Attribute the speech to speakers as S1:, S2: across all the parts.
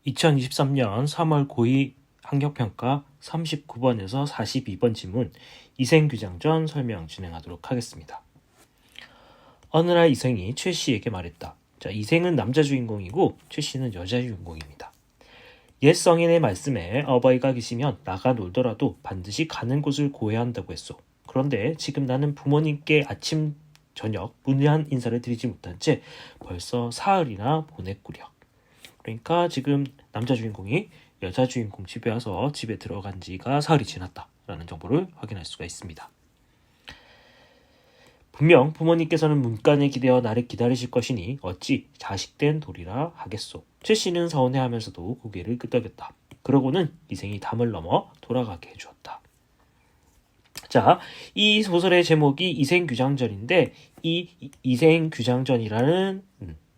S1: 2023년 3월 고2 학력평가 39번에서 42번 지문 이생규장전 설명 진행하도록 하겠습니다. 어느 날 이생이 최 씨에게 말했다. 자, 이생은 남자 주인공이고 최 씨는 여자 주인공입니다. 옛 성인의 말씀에 어버이가 계시면 나가 놀더라도 반드시 가는 곳을 고해야 한다고 했소. 그런데 지금 나는 부모님께 아침 저녁 문외한 인사를 드리지 못한 채 벌써 사흘이나 보냈구려. 그러니까 지금 남자 주인공이 여자 주인공 집에 와서 집에 들어간 지가 사흘이 지났다라는 정보를 확인할 수가 있습니다. 분명 부모님께서는 문간에 기대어 나를 기다리실 것이니 어찌 자식된 도리라 하겠소. 최 씨는 서운해하면서도 고개를 끄덕였다. 그러고는 이생이 담을 넘어 돌아가게 해주었다. 자, 이 소설의 제목이 이생규장전인데 이 이생규장전이라는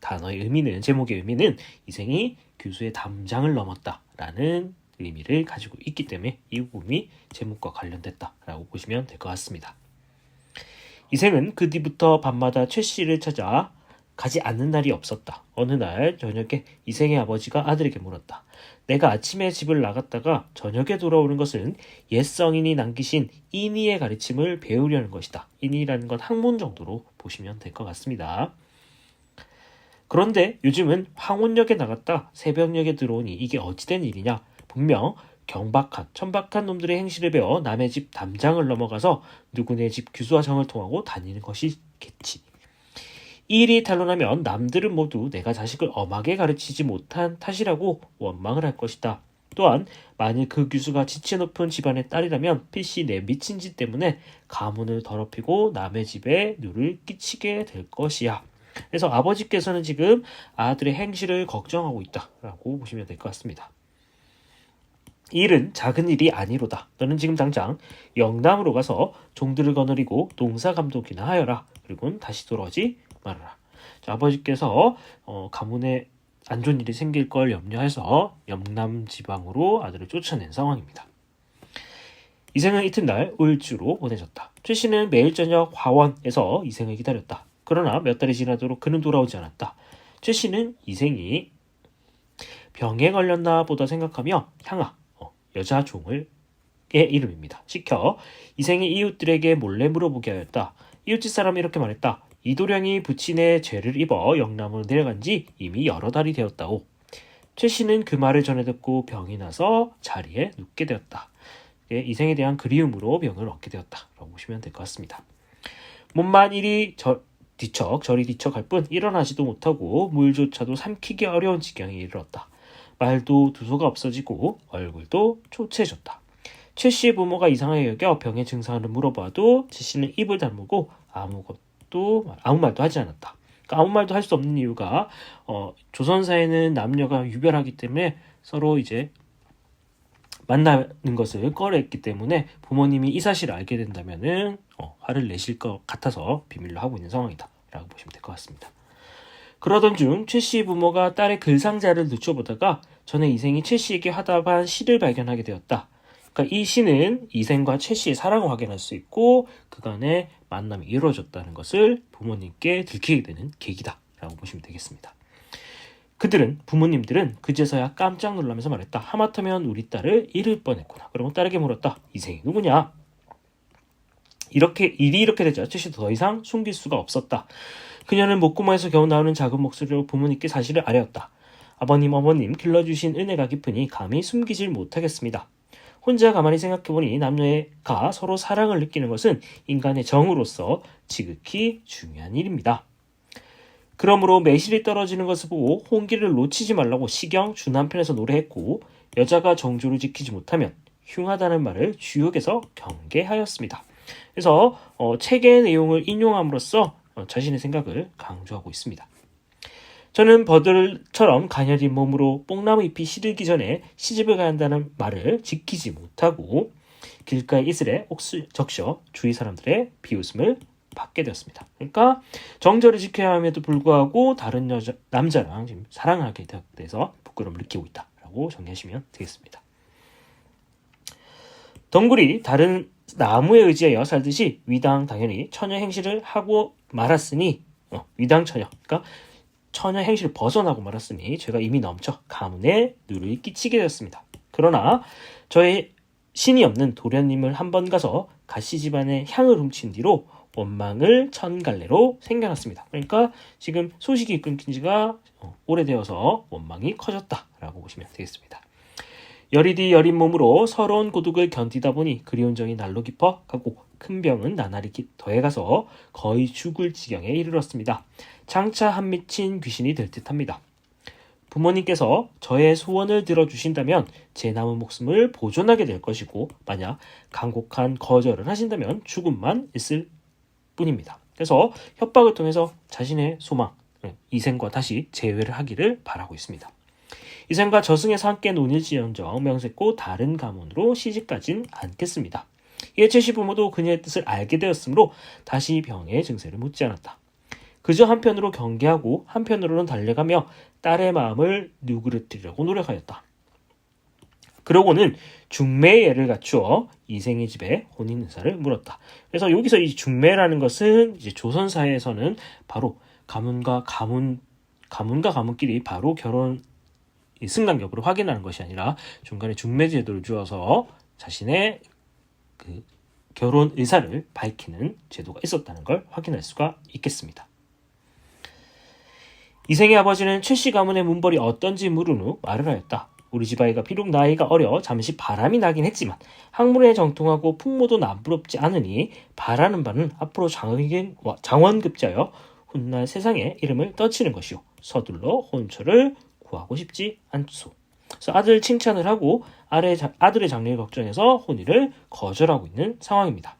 S1: 단어의 의미는, 제목의 의미는 이생이 교수의 담장을 넘었다라는 의미를 가지고 있기 때문에 이 부분이 제목과 관련됐다라고 보시면 될 것 같습니다. 이생은 그 뒤부터 밤마다 최 씨를 찾아 가지 않는 날이 없었다. 어느 날 저녁에 이생의 아버지가 아들에게 물었다. 내가 아침에 집을 나갔다가 저녁에 돌아오는 것은 옛 성인이 남기신 인의의 가르침을 배우려는 것이다. 인의라는 건 학문 정도로 보시면 될 것 같습니다. 그런데 요즘은 황혼역에 나갔다 새벽역에 들어오니 이게 어찌된 일이냐. 분명 경박한 천박한 놈들의 행실을 배워 남의 집 담장을 넘어가서 누구네 집 규수와 정을 통하고 다니는 것이겠지. 이 일이 탄로나면 남들은 모두 내가 자식을 엄하게 가르치지 못한 탓이라고 원망을 할 것이다. 또한 만일 그 규수가 지체 높은 집안의 딸이라면 필시 내 미친 짓 때문에 가문을 더럽히고 남의 집에 누를 끼치게 될 것이야. 그래서 아버지께서는 지금 아들의 행실을 걱정하고 있다라고 보시면 될 것 같습니다. 이 일은 작은 일이 아니로다. 너는 지금 당장 영남으로 가서 종들을 거느리고 농사 감독이나 하여라. 그리고는 다시 돌아오지 말아라. 자, 아버지께서 가문에 안 좋은 일이 생길 걸 염려해서 영남 지방으로 아들을 쫓아낸 상황입니다. 이생은 이튿날 울주로 보내졌다. 최 씨는 매일 저녁 화원에서 이생을 기다렸다. 그러나 몇 달이 지나도록 그는 돌아오지 않았다. 최 씨는 이생이 병에 걸렸나 보다 생각하며 향아, 여자 종의 이름입니다. 시켜 이생이 이웃들에게 몰래 물어보게 하였다. 이웃집 사람이 이렇게 말했다. 이도령이 부친의 죄를 입어 영남으로 내려간 지 이미 여러 달이 되었다오. 최 씨는 그 말을 전해 듣고 병이 나서 자리에 눕게 되었다. 이생에 대한 그리움으로 병을 얻게 되었다라고 보시면 될 것 같습니다. 몸만 이리 뒤척 저리 뒤척할 뿐 일어나지도 못하고 물조차도 삼키기 어려운 지경에 이르렀다. 말도 두소가 없어지고 얼굴도 초췌해졌다. 최 씨의 부모가 이상하게 여겨 병의 증상을 물어봐도 최 씨는 입을 다물고 아무 말도 하지 않았다. 그러니까 아무 말도 할 수 없는 이유가 조선사에는 남녀가 유별하기 때문에 서로 이제 만나는 것을 꺼려했기 때문에 부모님이 이 사실을 알게 된다면은 화를 내실 것 같아서 비밀로 하고 있는 상황이다 라고 보시면 될 것 같습니다. 그러던 중 최 씨의 부모가 딸의 글상자를 눈쳐보다가 전에 이생이 최 씨에게 화답한 시를 발견하게 되었다. 그러니까 이 시는 이생과 최 씨의 사랑을 확인할 수 있고 그간의 만남이 이루어졌다는 것을 부모님께 들키게 되는 계기다 라고 보시면 되겠습니다. 부모님들은 그제서야 깜짝 놀라면서 말했다. 하마터면 우리 딸을 잃을 뻔했구나. 그러고 딸에게 물었다. 이생이 누구냐? 일이 이렇게 되자 최 씨도 더 이상 숨길 수가 없었다. 그녀는 목구멍에서 겨우 나오는 작은 목소리로 부모님께 사실을 아뢰었다. 아버님, 어머님 길러주신 은혜가 깊으니 감히 숨기질 못하겠습니다. 혼자 가만히 생각해보니 남녀가 서로 사랑을 느끼는 것은 인간의 정으로서 지극히 중요한 일입니다. 그러므로 매실이 떨어지는 것을 보고 홍기를 놓치지 말라고 시경 주남편에서 노래했고 여자가 정조를 지키지 못하면 흉하다는 말을 주역에서 경계하였습니다. 그래서 책의 내용을 인용함으로써 자신의 생각을 강조하고 있습니다. 저는 버들처럼 가녀린 몸으로 뽕나무 잎이 시들기 전에 시집을 가야 한다는 말을 지키지 못하고 길가의 이슬에 적셔 주위 사람들의 비웃음을 받게 되었습니다. 그러니까 정절을 지켜야 함에도 불구하고 다른 남자랑 지금 사랑하게 돼서 부끄러움을 느끼고 있다라고 정리하시면 되겠습니다. 덩굴이 다른 나무에 의지하여 살듯이 위당 당연히 처녀 행실을 하고 말았으니 위당 처녀, 그러니까 처녀 행실을 벗어나고 말았으니 죄가 이미 넘쳐 가문에 누를 끼치게 되었습니다. 그러나 저의 신이 없는 도련님을 한 번 가서 가씨 집안의 향을 훔친 뒤로 원망을 천갈래로 생겨났습니다. 그러니까 지금 소식이 끊긴 지가 오래되어서 원망이 커졌다라고 보시면 되겠습니다. 여리디 여린 몸으로 서러운 고독을 견디다 보니 그리운 정이 날로 깊어 가고 큰 병은 나날이 더해가서 거의 죽을 지경에 이르렀습니다. 장차 한 미친 귀신이 될 듯합니다. 부모님께서 저의 소원을 들어주신다면 제 남은 목숨을 보존하게 될 것이고 만약 간곡한 거절을 하신다면 죽음만 있을 뿐입니다. 그래서 협박을 통해서 자신의 소망, 이생과 다시 재회를 하기를 바라고 있습니다. 이생과 저승에서 함께 논일지언정 명세코 다른 가문으로 시집가진 않겠습니다. 이에 최씨 부모도 그녀의 뜻을 알게 되었으므로 다시 병의 증세를 묻지 않았다. 그저 한편으로 경계하고 한편으로는 달래가며 딸의 마음을 누그러뜨리려고 노력하였다. 그러고는 중매의 예를 갖추어 이생의 집에 혼인 의사를 물었다. 그래서 여기서 이 중매라는 것은 이제 조선 사회에서는 바로 가문과 가문끼리 바로 결혼 승낙 여부를 확인하는 것이 아니라 중간에 중매 제도를 주어서 자신의 그 결혼 의사를 밝히는 제도가 있었다는 걸 확인할 수가 있겠습니다. 이생의 아버지는 최씨 가문의 문벌이 어떤지 물은 후 말을 하였다. 우리 집 아이가 비록 나이가 어려 잠시 바람이 나긴 했지만 학문에 정통하고 풍모도 남부럽지 않으니 바라는 바는 앞으로 장원급자여 훗날 세상에 이름을 떠치는 것이요 서둘러 혼처를 구하고 싶지 않소. 그래서 아들 칭찬을 하고 아들의 장래를 걱정해서 혼인을 거절하고 있는 상황입니다.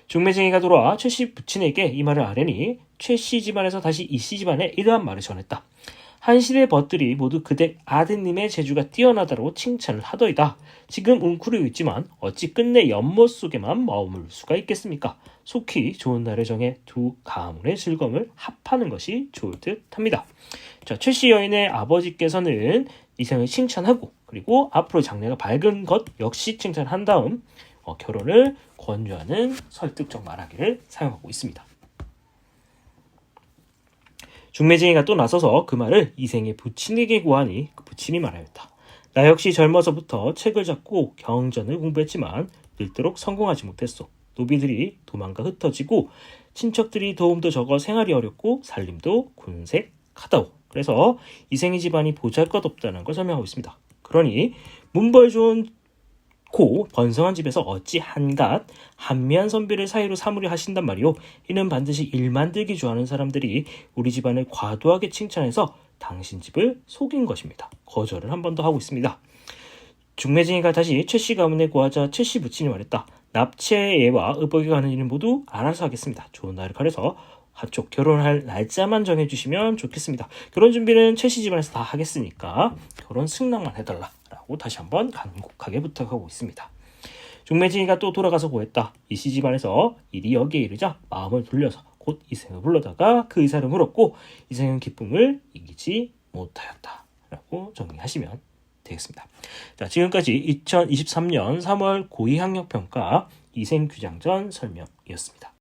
S1: 중매쟁이가 돌아와 최씨 부친에게 이 말을 아뢰니 최씨 집안에서 다시 이씨 집안에 이러한 말을 전했다. 한실의 벗들이 모두 그대 아드님의 재주가 뛰어나다고 칭찬을 하더이다. 지금 웅크리고 있지만 어찌 끝내 연못 속에만 머물 수가 있겠습니까? 속히 좋은 날을 정해 두 가문의 즐거움을 합하는 것이 좋을 듯합니다. 자, 최씨 여인의 아버지께서는 이생을 칭찬하고 그리고 앞으로 장래가 밝은 것 역시 칭찬한 다음 결혼을 권유하는 설득적 말하기를 사용하고 있습니다. 중매쟁이가 또 나서서 그 말을 이생의 부친에게 고하니 그 부친이 말하였다. 나 역시 젊어서부터 책을 잡고 경전을 공부했지만 늘도록 성공하지 못했소. 노비들이 도망가 흩어지고 친척들이 도움도 적어 생활이 어렵고 살림도 군색하다오. 그래서 이생의 집안이 보잘것없다는 걸 설명하고 있습니다. 그러니 문벌 좋은 고 번성한 집에서 어찌 한갓 한미한 선비를 사이로 삼으려 하신단 말이오. 이는 반드시 일 만들기 좋아하는 사람들이 우리 집안을 과도하게 칭찬해서 당신 집을 속인 것입니다. 거절을 한 번 더 하고 있습니다. 중매쟁이가 다시 최씨 가문에 고하자 최씨 부친이 말했다. 납치의 예와 의복에 관한 일은 모두 알아서 하겠습니다. 좋은 날을 가려서 한쪽 결혼할 날짜만 정해주시면 좋겠습니다. 결혼 준비는 최씨 집안에서 다 하겠으니까 결혼 승낙만 해달라 라고 다시 한번 간곡하게 부탁하고 있습니다. 중매쟁이가 또 돌아가서 고했다. 이씨 집안에서 일이 여기에 이르자 마음을 돌려서 곧 이생을 불러다가 그 의사를 물었고 이생은 기쁨을 이기지 못하였다 라고 정리하시면 되겠습니다. 자, 지금까지 2023년 3월 고2학력평가 이생규장전 설명이었습니다.